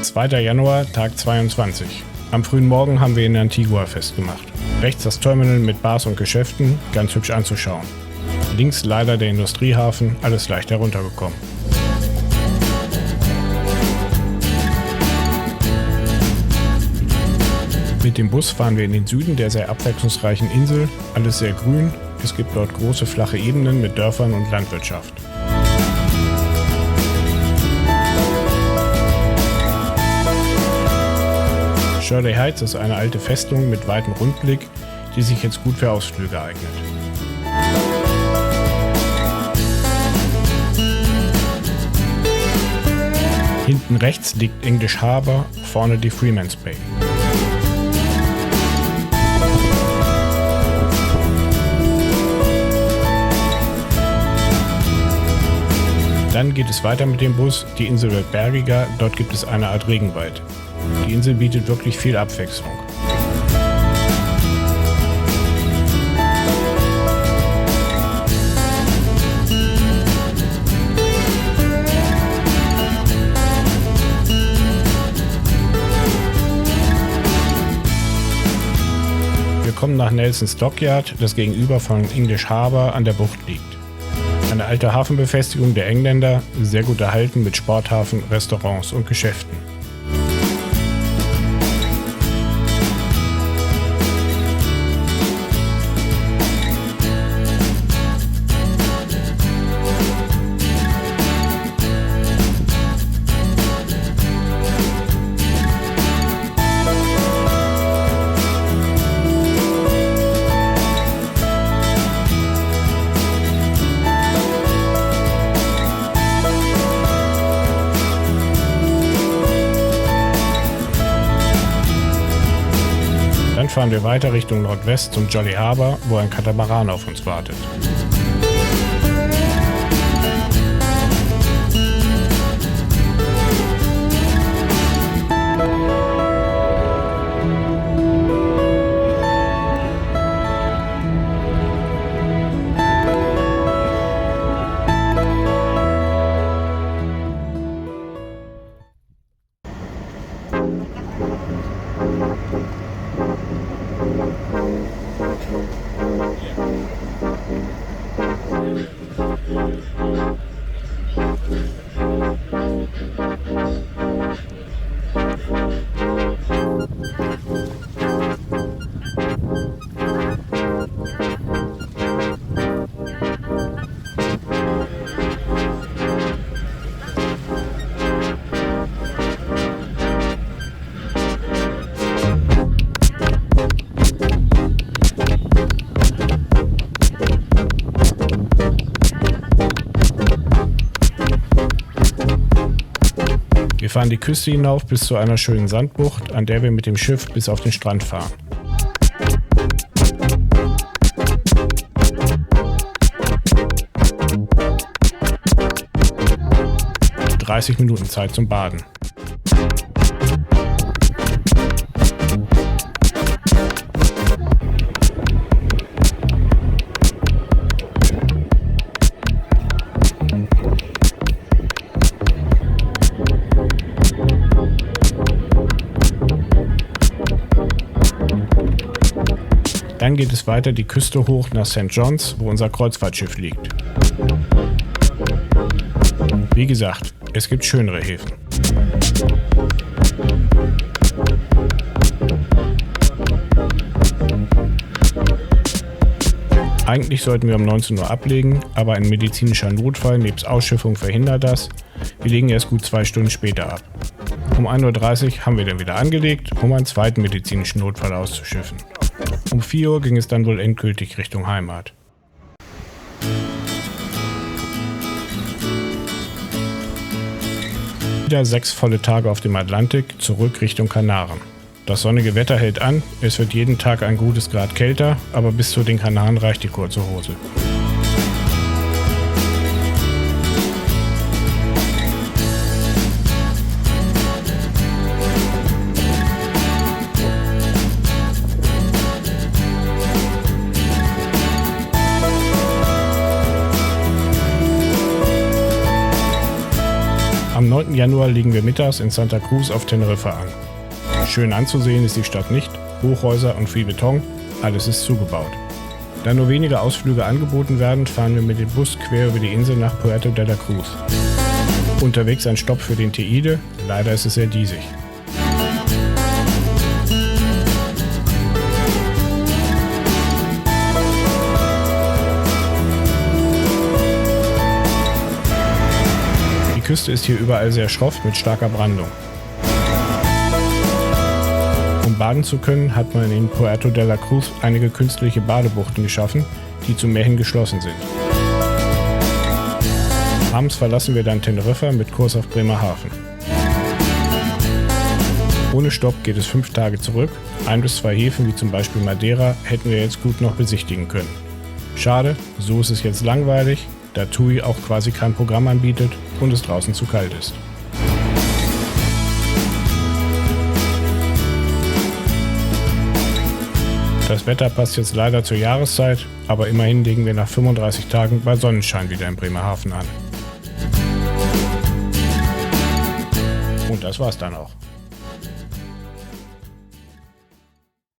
2. Januar, Tag 22. Am frühen Morgen haben wir in Antigua festgemacht. Rechts das Terminal mit Bars und Geschäften, ganz hübsch anzuschauen. Links leider der Industriehafen, alles leicht heruntergekommen. Mit dem Bus fahren wir in den Süden der sehr abwechslungsreichen Insel, alles sehr grün, es gibt dort große flache Ebenen mit Dörfern und Landwirtschaft. Shirley Heights ist eine alte Festung mit weitem Rundblick, die sich jetzt gut für Ausflüge eignet. Hinten rechts liegt English Harbour, vorne die Freeman's Bay. Dann geht es weiter mit dem Bus, die Insel wird bergiger, dort gibt es eine Art Regenwald. Die Insel bietet wirklich viel Abwechslung. Wir kommen nach Nelson's Dockyard, das gegenüber von English Harbour an der Bucht liegt. Eine alte Hafenbefestigung der Engländer, sehr gut erhalten mit Sporthafen, Restaurants und Geschäften. Dann fahren wir weiter Richtung Nordwest zum Jolly Harbour, wo ein Katamaran auf uns wartet. Wir fahren die Küste hinauf bis zu einer schönen Sandbucht, an der wir mit dem Schiff bis auf den Strand fahren. –30 Minuten Zeit zum Baden. Dann geht es weiter die Küste hoch nach St. John's, wo unser Kreuzfahrtschiff liegt. Wie gesagt, es gibt schönere Häfen. Eigentlich sollten wir um 19 Uhr ablegen, aber ein medizinischer Notfall nebst Ausschiffung verhindert das. Wir legen erst gut 2 Stunden später ab. Um 1.30 Uhr haben wir dann wieder angelegt, um einen zweiten medizinischen Notfall auszuschiffen. Um 4 Uhr ging es dann wohl endgültig Richtung Heimat. Wieder 6 volle Tage auf dem Atlantik, zurück Richtung Kanaren. Das sonnige Wetter hält an, es wird jeden Tag ein gutes Grad kälter, aber bis zu den Kanaren reicht die kurze Hose. Am Am 9. Januar legen wir mittags in Santa Cruz auf Teneriffa an. Schön anzusehen ist die Stadt nicht, Hochhäuser und viel Beton, alles ist zugebaut. Da nur wenige Ausflüge angeboten werden, fahren wir mit dem Bus quer über die Insel nach Puerto de la Cruz. Unterwegs ein Stopp für den Teide, leider ist es sehr diesig. Die Küste ist hier überall sehr schroff mit starker Brandung. Um baden zu können, hat man in Puerto de la Cruz einige künstliche Badebuchten geschaffen, die zum Meer hin geschlossen sind. Abends verlassen wir dann Teneriffa mit Kurs auf Bremerhaven. Ohne Stopp geht es 5 Tage zurück. 1 bis 2 Häfen wie zum Beispiel Madeira hätten wir jetzt gut noch besichtigen können. Schade, so ist es jetzt langweilig, da TUI auch quasi kein Programm anbietet und es draußen zu kalt ist. Das Wetter passt jetzt leider zur Jahreszeit, aber immerhin legen wir nach 35 Tagen bei Sonnenschein wieder in Bremerhaven an. Und das war's dann auch.